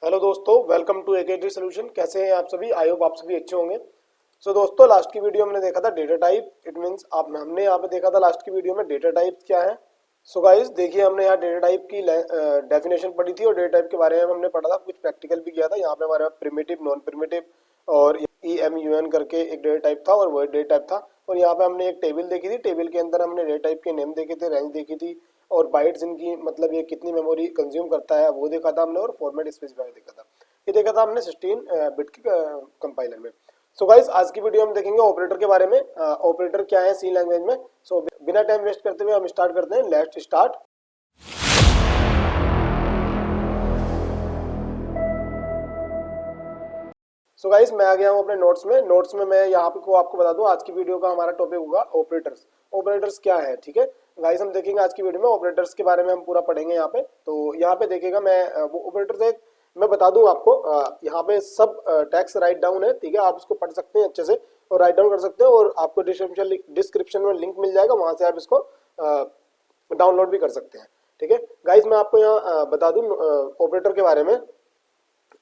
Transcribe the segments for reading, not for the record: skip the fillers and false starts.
Hello दोस्तों, welcome to एकेडी solution. कैसे हैं आप सभी? आई होप आप सभी अच्छे होंगे। दोस्तों, लास्ट की वीडियो हमने देखा था डेटा टाइप। इट मींस आप हमने यहाँ पे देखा था लास्ट की वीडियो में डेटा टाइप क्या है। गाइस देखिए, हमने यहाँ डेटा टाइप की डेफिनेशन पढ़ी थी और डेटा टाइप के बारे में हमने पढ़ा था, कुछ प्रैक्टिकल भी किया था। यहाँ पे हमारे पास प्रिमिटिव, नॉन प्रिमिटिव और EMUN करके एक डेटा टाइप था और वर्ड डेटा टाइप था। और यहाँ पे हमने एक टेबल देखी थी। टेबल के अंदर हमने डेटा टाइप के नेम देखे थे, रेंज देखी थी और बाइट्स इनकी मतलब ये कितनी मेमोरी कंज्यूम करता है वो देखा था हमने, और फॉर्मेट स्पेसिफायर देखा था। ये देखा था हमने 16 बिट की कंपाइलर में। गाइस, आज की वीडियो हम देखेंगे ऑपरेटर के बारे में। ऑपरेटर क्या है सी लैंग्वेज में। बिना टाइम वेस्ट करते हुए हम स्टार्ट करते हैं। Let's start. गाइस, मैं आ गया हूँ अपने नोट्स में मैं यहाँ पे को आपको बता दूं, आज की वीडियो का हमारा टॉपिक होगा ऑपरेटर्स। ऑपरेटर्स क्या है, ठीक है गाइस, हम देखेंगे आज की वीडियो में ऑपरेटर्स के बारे में, हम पूरा पढ़ेंगे यहाँ पे। तो यहाँ पे देखिएगा, मैं वो ऑपरेटर्स एक मैं बता दूं आपको। यहाँ पे सब टेक्स्ट राइट डाउन है, ठीक है, आप इसको पढ़ सकते हैं अच्छे से और राइट डाउन कर सकते हैं, और आपको डिस्क्रिप्शन में लिंक मिल जाएगा, वहां से आप इसको डाउनलोड भी कर सकते हैं। ठीक है गाइस, मैं आपको यहाँ बता दूं ऑपरेटर के बारे में।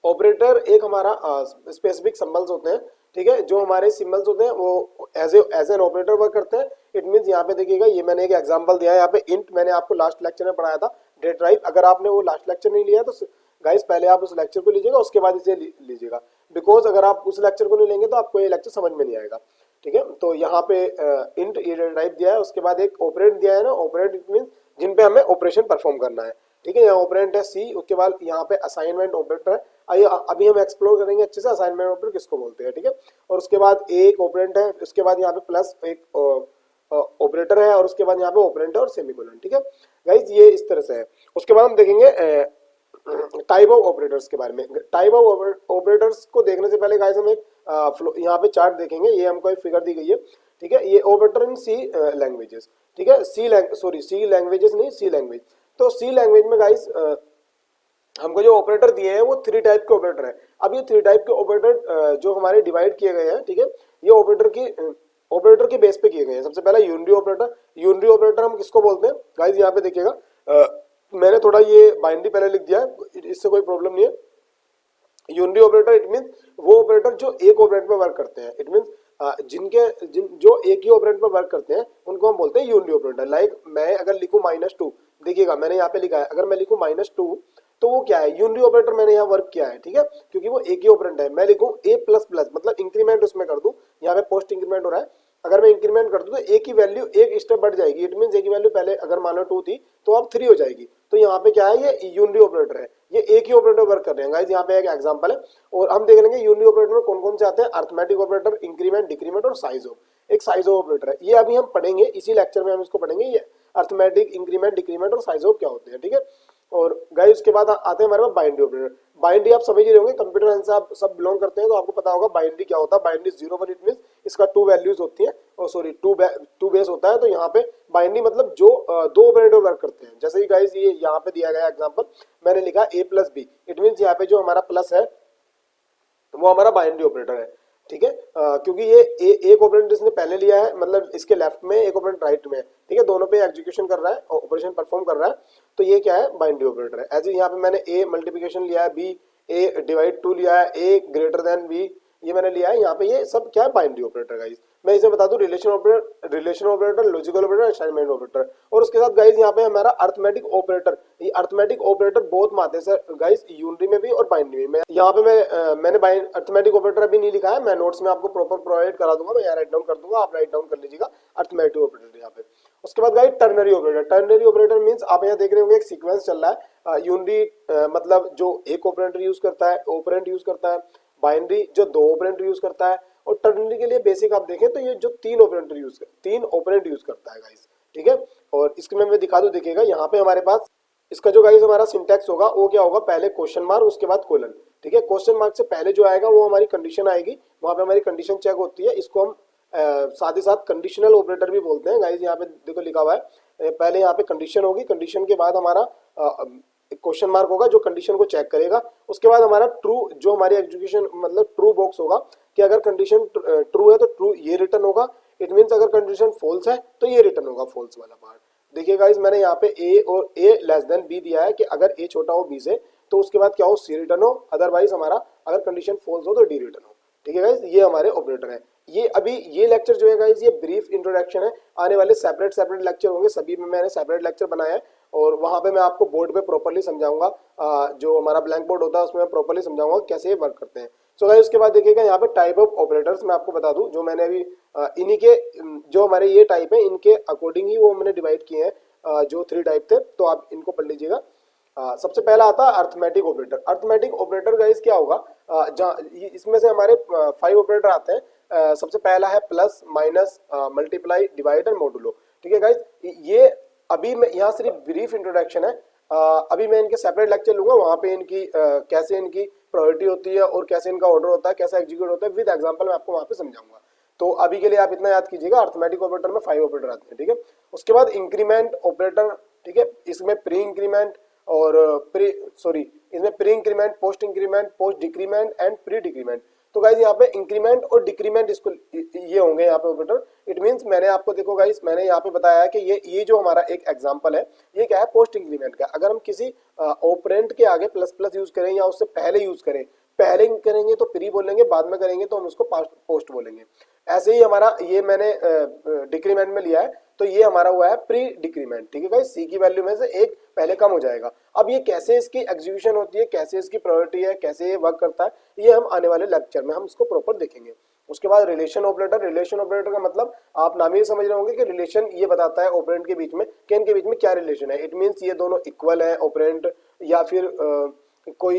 ऑपरेटर एक हमारा स्पेसिफिक सिंबल्स होते हैं, ठीक है, जो हमारे सिंबल्स होते हैं वो एज एन ऑपरेटर वर्क करते हैं। इट मींस यहाँ पे देखिएगा, ये मैंने एक एग्जांपल दिया है यहाँ पे। इंट मैंने आपको लास्ट लेक्चर में पढ़ाया था, डेट टाइप। अगर आपने वो लास्ट लेक्चर नहीं लिया तो गाइस पहले आप उस लेक्चर को लीजिएगा, उसके बाद इसे लीजिएगा, बिकॉज अगर आप उस लेक्चर को नहीं लेंगे तो आपको ये लेक्चर समझ में नहीं आएगा। ठीक है, तो यहाँ पे इंट ये टाइप दिया है, उसके बाद एक ऑपरेट दिया है ना। ऑपरेट इट मीन जिन पे हमें ऑपरेशन परफॉर्म करना है। ठीक है, यहाँ ऑपरेंट है सी, उसके बाद यहाँ पे असाइनमेंट ऑपरेटर है। आइए अभी हम एक्सप्लोर करेंगे अच्छे से असाइनमेंट ऑपरेटर किसको बोलते हैं। ठीक है, और उसके बाद एक ऑपरेंट है, उसके बाद यहाँ पे प्लस एक ऑपरेटर है, और उसके बाद यहाँ पे ऑपरेंट है और सेमीकोलन। ठीक है गाइज, ये इस तरह से है। उसके बाद हम देखेंगे टाइप ऑफ ऑपरेटर्स के बारे में। टाइप ऑफ ऑपरेटर्स को देखने से पहले गाइस हम एक यहाँ पे चार्ट देखेंगे। ये हमको एक फिगर दी गई है, ठीक है। ये ऑपरेटर इन सी लैंग्वेजेस, ठीक है, सी लैंग्वेजेस नहीं, सी लैंग्वेज। तो सी लैंग्वेज में गाइस हमको जो ऑपरेटर दिए हैं वो 3 टाइप के ऑपरेटर है। अब ये 3 टाइप के ऑपरेटर जो हमारे डिवाइड किए गए हैं, ठीक है, ये ऑपरेटर के बेस पे किए गए हैं। सबसे पहला यूनिटरी ऑपरेटर। यूनिटरी ऑपरेटर हम किसको बोलते हैं गाइस, यहाँ पे देखिएगा, मैंने थोड़ा ये बाइनरी पहले लिख दिया है, इससे कोई प्रॉब्लम नहीं है। यूनिटरी ऑपरेटर इट मीन वो ऑपरेटर जो एक ऑपरेटर पे वर्क करते हैं। इट मीन जो एक ही ऑपरेटर पे वर्क करते हैं उनको हम बोलते हैं यूनिटरी ऑपरेटर। लाइक मैं अगर लिखूं -2, देखिएगा मैंने यहाँ पे लिखा है, अगर मैं लिखूं -2 तो वो क्या है, यूनिटरी ऑपरेटर मैंने यहाँ वर्क किया है। ठीक है, क्योंकि वो एक ही ऑपरेंड है। मैं लिखूं A++ मतलब इंक्रीमेंट उसमें कर दूं, यहाँ पे पोस्ट इंक्रीमेंट हो रहा है, अगर मैं इंक्रीमेंट कर दूं तो एक ही वैल्यू एक स्टेप बढ़ जाएगी। इट मीन एक ही वैल्यू पहले अगर मान लो 2 थी तो अब 3 हो जाएगी। तो यहाँ पे क्या है, ये यूनिटरी ऑपरेटर है, ये एक ही ऑपरेटर वर्क कर रहे हैं गाइस। यहाँ पे एक एग्जांपल है, और हम देख लेंगे यूनिटरी ऑपरेटर में कौन कौन से आते हैं। अर्थमेटिक ऑपरेटर, इंक्रीमेंट, डिक्रीमेंट और साइज ऑफ। एक साइज ऑफ ऑपरेटर है, ये अभी हम पढ़ेंगे, इसी लेक्चर में हम इसको पढ़ेंगे, ये अर्थमेटिक, इंक्रीमेंट, डिक्रीमेंट और साइज ऑफ क्या होते हैं। ठीक है, और गाइस उसके बाद आते हैं हमारे पास बाइनरी ऑपरेटर। बाइनरी आप समझ ही होंगे, कंप्यूटर साइंस से आप सब बिलोंग करते हैं तो आपको पता होगा बाइनरी क्या होता है। बाइनरी 0 1 इट मींस इसका 2 वैल्यूज होती है, और सॉरी 2 बेस होता है। तो यहाँ पे बाइनरी मतलब जो 2 ऑपरेटर वर्क करते हैं। जैसे कि गाइस ये यहाँ पे दिया गया एग्जांपल, मैंने लिखा A+B, इट मींस यहाँ पे जो हमारा प्लस है वो हमारा बाइनरी ऑपरेटर है। ठीक है, क्योंकि ये एक ऑपरेंड इसने पहले लिया है, मतलब इसके लेफ्ट में एक ऑपरेंड राइट में है। ठीक है, दोनों पे एग्जीक्यूशन कर रहा है, ऑपरेशन परफॉर्म कर रहा है, तो ये क्या है, बाइनरी ऑपरेटर है। एज यहाँ पे मैंने A मल्टीप्लिकेशन लिया है, B A डिवाइड 2 लिया है, A ग्रेटर देन B ये मैंने लिया है। यहाँ पे ये सब क्या है, बाइनरी ऑपरेटर गाइस। मैं इसे बता दूं, relation operator, logical operator, assignment operator. और उसके साथ गाइस यहाँ पे हमारा अर्थमेटिक ऑपरेटर। ये अर्थमेटिक ऑपरेटर बहुत माते हैं गाइस, यूनिटरी में भी और बाइनरी में। यहाँ पे मैंने अर्थमेटिक ऑपरेटर अभी नहीं लिखा है, मैं नोट्स में आपको प्रॉपर प्रोवाइड करा दूंगा, मैं यहाँ राइट डाउन कर दूंगा, आप राइट डाउन कर लीजिएगा अर्थमेटिक ऑपरेटर यहाँ पे। उसके बाद guys ternary operator. Ternary operator means आप यहाँ देख रहे होंगे एक सीक्वेंस चल रहा है। यूनिटरी मतलब जो एक ऑपरेटर यूज करता है, ऑपरेंट यूज करता है। बाइनरी जो 2 ऑपरेंट यूज करता है, और टर्नरी के लिए बेसिक आप देखें तो ये जो 3 ऑपरेंट यूज करता है गाइस। ठीक है, और इसके में मैं दिखा दूं, देखिएगा यहाँ पे हमारे पास इसका जो गाइस हमारा सिंटैक्स होगा वो क्या होगा, पहले क्वेश्चन मार्क उसके बाद कोलन। ठीक है, क्वेश्चन मार्क से पहले जो आएगा वो हमारी कंडीशन आएगी, वहां पे हमारी कंडीशन चेक होती है। इसको हम साथ ही साथ कंडीशनल ऑपरेटर भी बोलते हैं गाइस। यहाँ पे देखो लिखा हुआ है, पहले यहाँ पे कंडीशन होगी, कंडीशन के बाद हमारा क्वेश्चन मार्क होगा जो कंडीशन को चेक करेगा। उसके बाद हमारा ट्रू, जो हमारी एग्जीक्यूशन मतलब ट्रू बॉक्स होगा, कि अगर कंडीशन ट्रू है तो ट्रू ये रिटर्न होगा। इट मींस अगर कंडीशन फॉल्स है तो ये रिटर्न होगा, फॉल्स वाला पार्ट। देखिए गाइस, मैंने यहाँ पे A और A लेस देन B दिया है, कि अगर A छोटा हो B से तो उसके बाद क्या हो, सी रिटर्न हो, अदरवाइज हमारा अगर कंडीशन फॉल्स हो तो डी रिटर्न हो। ठीक है गाइस, ये हमारे ऑपरेटर है। ये अभी ये लेक्चर जो है गाइस ये ब्रीफ इंट्रोडक्शन है, आने वाले सेपरेट सेपरेट लेक्चर होंगे, सभी में मैंने सेपरेट लेक्चर बनाया है और वहां पे मैं आपको बोर्ड पे प्रॉपर्ली समझाऊंगा, जो हमारा ब्लैंक बोर्ड होता है उसमें मैं प्रॉपर्ली समझाऊंगा कैसे ये वर्क करते हैं। सो गाइस उसके बाद देखिएगा यहाँ पे टाइप ऑफ ऑपरेटर्स मैं आपको बता दूं, जो मैंने अभी इन्हीं के जो हमारे ये टाइप है इनके अकॉर्डिंग ही वो मैंने डिवाइड किए हैं, जो 3 टाइप थे, तो आप इनको पढ़ लीजिएगा। सबसे पहला आता है arithmetic operator. Arithmetic operator guys क्या होगा, जहाँ इसमें से हमारे 5 ऑपरेटर आते हैं। सबसे पहला है plus, minus, multiply, divide and modulo. ठीक है गाइस, ये अभी मैं यहाँ सिर्फ ब्रीफ इंट्रोडक्शन है, अभी मैं इनके सेपरेट लेक्चर लूंगा, वहां पे इनकी कैसे इनकी प्रायोरिटी होती है और कैसे इनका ऑर्डर होता है, कैसे एग्जीक्यूट होता है, विद एग्जांपल मैं आपको वहां पे समझाऊंगा। तो अभी के लिए आप इतना याद कीजिएगा, अर्थमेटिक ऑपरेटर में 5 ऑपरेटर आते हैं। ठीक है, उसके बाद इंक्रीमेंट ऑपरेटर। ठीक है, इसमें प्री इंक्रीमेंट और इसमें pre increment, post increment, post decrement and pre decrement. तो गाइज यहाँ पे इंक्रीमेंट और डिक्रीमेंट इसको ये होंगे यहाँ पे ऑपरेटर। इट मींस मैंने आपको देखो गाइज मैंने यहाँ पे बताया है कि ये जो हमारा एक एग्जांपल है ये क्या है, पोस्ट इंक्रीमेंट का। अगर हम किसी ऑपरेंट के आगे प्लस प्लस यूज करें या उससे पहले यूज करें, पहले करेंगे तो प्री बोलेंगे, बाद में करेंगे तो हम उसको पोस्ट बोलेंगे। ऐसे ही हमारा ये मैंने डिक्रीमेंट में लिया है, तो ये हमारा हुआ है प्री डिक्रीमेंट। ठीक है गाइस, सी की वैल्यू में से एक पहले कम हो जाएगा। अब ये कैसे इसकी एग्जीक्यूशन होती है, कैसे इसकी प्रायोरिटी है, कैसे ये वर्क करता है, ये हम आने वाले लेक्चर में हम इसको प्रॉपर देखेंगे। उसके बाद रिलेशन ऑपरेटर। रिलेशन ऑपरेटर का मतलब आप नाम ही समझ रहे होंगे कि रिलेशन ये बताता है ऑपरेंट के बीच में कि इनके बीच में क्या रिलेशन है। इट मींस ये दोनों इक्वल है ऑपरेंट, या फिर कोई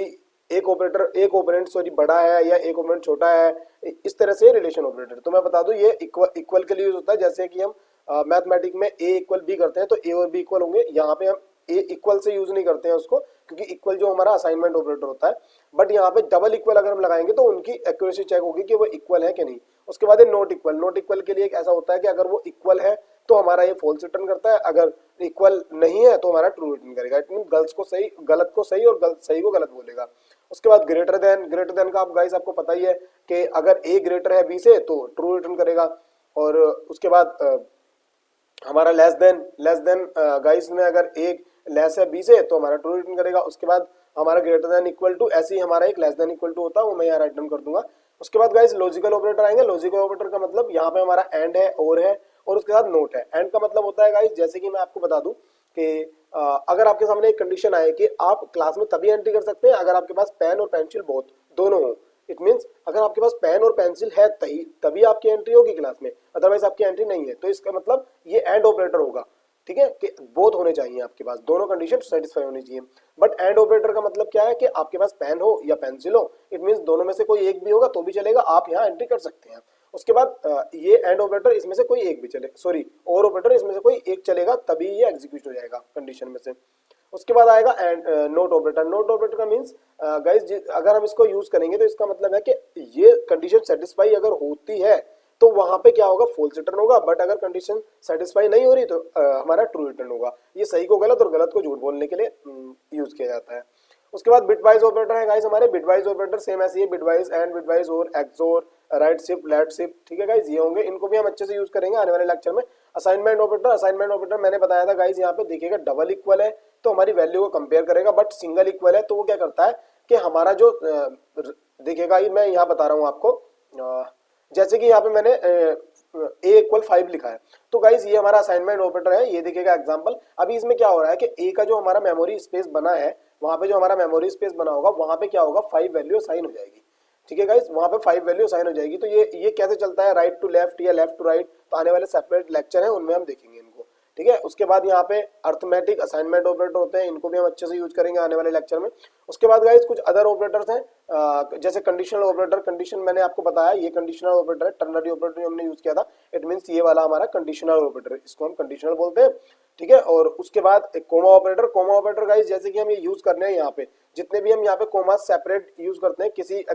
एक ऑपरेंट बड़ा है या एक ऑपरेंट छोटा है, इस तरह से रिलेशन ऑपरेटर। तो मैं बता दूं ये इक्वल के लिए यूज होता है, जैसे कि हम मैथमेटिक में ए इक्वल बी करते हैं तो ए और बी इक्वल होंगे। यहाँ पे हम ए इक्वल से यूज नहीं करते हैं उसको, क्योंकि इक्वल जो हमारा असाइनमेंट ऑपरेटर होता है, बट यहाँ पे डबल इक्वल अगर हम लगाएंगे तो उनकी एक्यूरेसी चेक होगी कि वो इक्वल है कि नहीं। उसके बाद नॉट इक्वल। नॉट इक्वल के लिए एक ऐसा होता है कि अगर वो इक्वल है तो हमारा ये फॉल्स रिटर्न करता है, अगर इक्वल नहीं है तो हमारा ट्रू रिटर्न करेगा। इट मीन गलत को सही और सही को गलत बोलेगा। उसके बाद ग्रेटर देन का आप गाइस आपको पता ही है कि अगर ए ग्रेटर है बी से तो ट्रू रिटर्न करेगा। और उसके बाद हमारा लेस देन गाइस में अगर एक लेस है बी से तो हमारा ट्रू रिटर्न करेगा। उसके बाद हमारा ग्रेटर देन इक्वल टू, ऐसे ही हमारा एक लेस देन इक्वल टू होता है, वो मैं यहाँ राइट डाउन कर दूंगा। उसके बाद गाइस लॉजिकल ऑपरेटर आएंगे। लॉजिकल ऑपरेटर का मतलब यहाँ पे हमारा एंड है, और उसके साथ नोट है। एंड का मतलब होता है गाइस, जैसे कि मैं आपको बता दूं कि अगर आपके सामने एक कंडीशन आए कि आप क्लास में तभी एंट्री कर सकते हैं अगर आपके पास पेन और पेंसिल दोनों हो। इट मींस अगर आपके पास पेन और पेंसिल है तभी आपकी एंट्री होगी क्लास में, अदरवाइज आपकी एंट्री नहीं है। तो इसका मतलब ये एंड ऑपरेटर होगा। ठीक है, कि बोथ होने चाहिए आपके पास, दोनों कंडीशन सेटिस्फाई होनी चाहिए। बट एंड ऑपरेटर का मतलब क्या है कि आपके पास पेन हो या पेंसिल हो, इट मींस दोनों में से कोई एक भी होगा तो भी चलेगा, आप यहाँ एंट्री कर सकते हैं। उसके बाद ये एंड ऑपरेटर इसमें से कोई एक भी चले, और ऑपरेटर इसमें से कोई एक चलेगा तभी ये एग्जीक्यूट हो जाएगा कंडीशन में से। उसके बाद आएगा and note operator. Note operator का मींस गाइस अगर हम इसको यूज करेंगे तो इसका मतलब है कि ये कंडीशन सेटिस्फाई अगर होती है तो वहां पे क्या होगा, फॉल्स रिटर्न होगा। बट अगर कंडीशन सेटिस्फाई नहीं हो रही तो हमारा ट्रू रिटर्न होगा। ये सही को गलत और गलत को झूठ बोलने के लिए यूज किया जाता है। उसके बाद बिटवाइज ऑपरेटर है गाइस हमारे। बिटवाइज ऑपरेटर सेम ऐसे ही, बिटवाइज एंड, बिटवाइज और, XOR, right shift, left shift. ठीक है गाइस, ये होंगे, इनको भी हम अच्छे से यूज करेंगे आने वाले लेक्चर में। असाइनमेंट ऑपरेटर मैंने बताया था गाइस, यहाँ पे देखिएगा डबल इक्वल है तो हमारी वैल्यू को कंपेयर करेगा, बट सिंगल इक्वल है तो वो क्या करता है कि हमारा जो देखिएगा, ये मैं यहाँ बता रहा हूँ आपको, जैसे कि यहाँ पे मैंने ए इक्वल 5 लिखा है, तो गाइज ये हमारा असाइनमेंट ऑपरेटर है। ये देखिएगा एग्जांपल। अभी इसमें क्या हो रहा है कि ए का जो हमारा मेमोरी स्पेस बना है, वहां पे जो हमारा मेमोरी स्पेस बना होगा वहां पे क्या होगा, 5 वैल्यू असाइन हो जाएगी। ठीक है गाइज, वहां पे 5 वैल्यू असाइन हो जाएगी। तो ये कैसे चलता है, राइट टू लेफ्ट या लेफ्ट टू राइट, तो आने वाले सेपरेट लेक्चर है उनमें हम देखेंगे इनको। ठीक है, उसके बाद यहाँ पे अर्थमेटिक असाइनमेंट ऑपरेटर होते हैं, इनको भी हम अच्छे से यूज करेंगे आने वाले लेक्चर में। उसके बाद गाइस कुछ अदर ऑपरेटर्स हैं, जैसे कंडीशनल ऑपरेटर। कंडीशन मैंने आपको बताया ये कंडीशनल ऑपरेटर है, टर्नरी ऑपरेटर हमने यूज किया था। इट मींस ये वाला हमारा कंडीशनल ऑपरेटर, इसको हम कंडीशनल बोलते हैं। ठीक है, और उसके बाद एक comma operator. Comma operator guys जैसे कि हम ये यूज करने हैं, यहाँ पे जितने भी हम यहाँ पे कोमा सेपरेट यूज करते हैं किसी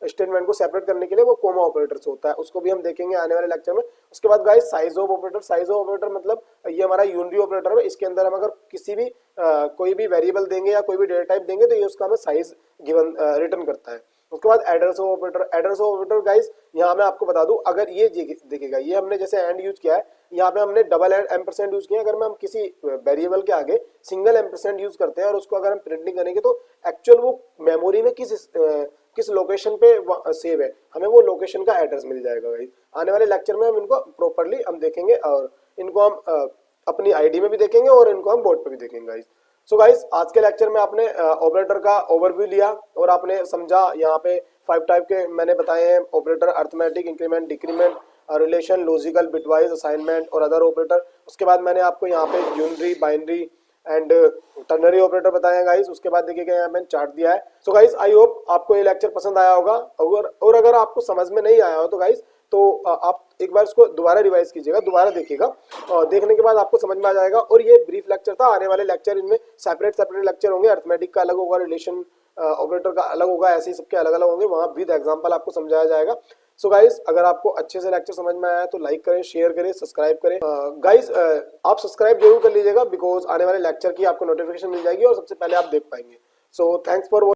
स्टेटमेंट को सेपरेट करने के लिए, वो कोमा ऑपरेटर से होता है, उसको भी हम देखेंगे आने वाले लेक्चर में। उसके बाद guys size of operator. Size of operator मतलब ये हमारा यूनिटरी ऑपरेटर है, इसके अंदर हम अगर किसी भी कोई भी वेरिएबल देंगे या कोई भी डेटा टाइप देंगे तो ये उसका हमें साइज गिवन रिटर्न करता है। उसके बाद address of operator. Address of operator guys यहाँ मैं आपको बता दूं, अगर ये देखिएगा, ये हमने जैसे एंड यूज किया है, यहाँ पे हमने डबल एम्परसेंड यूज किया है। अगर मैं हम किसी वेरिएबल के आगे सिंगल एम्परसेंड यूज करते हैं और उसको अगर हम प्रिंटिंग करेंगे तो एक्चुअल वो मेमोरी में किस लोकेशन पे सेव है, हमें वो लोकेशन का एड्रेस मिल जाएगा गाइस। आने वाले लेक्चर में हम इनको प्रॉपरली हम देखेंगे और इनको हम अपनी आईडी में भी देखेंगे और इनको हम बोर्ड पे भी देखेंगे गाइस। सो गाइस आज के लेक्चर में आपने ऑपरेटर का ओवरव्यू लिया और आपने समझा यहाँ पे 5 टाइप के मैंने बताए हैं operator, arithmetic, increment, decrement, relation, logical, bitwise, assignment और अदर ऑपरेटर। उसके बाद मैंने आपको यहाँ पे unary, binary and ternary operator बताया गाइस। उसके बाद देखिएगा यहाँ मैंने चार्ट दिया है। सो गाइस आई होप आपको ये लेक्चर पसंद आया होगा, और अगर आपको समझ में नहीं आया हो तो गाइस तो आप एक बार इसको दोबारा रिवाइज कीजिएगा, दोबारा देखिएगा और देखने के बाद आपको समझ में आ जाएगा। और ये ब्रीफ लेक्चर था, आने वाले लेक्चर इनमें सेपरेट लेक्चर होंगे, अर्थमेटिक का अलग होगा, रिलेशन ऑपरेटर का अलग होगा, ऐसे ही सबके अलग अलग होंगे, वहां विद एग्जांपल आपको समझाया जाएगा। सो गाइस अगर आपको अच्छे से लेक्चर समझ में आया तो लाइक करें, शेयर करें, सब्सक्राइब करें। गाइस आप सब्सक्राइब जरूर कर लीजिएगा, बिकॉज आने वाले लेक्चर की आपको नोटिफिकेशन मिल जाएगी और सबसे पहले आप देख पाएंगे। So thanks for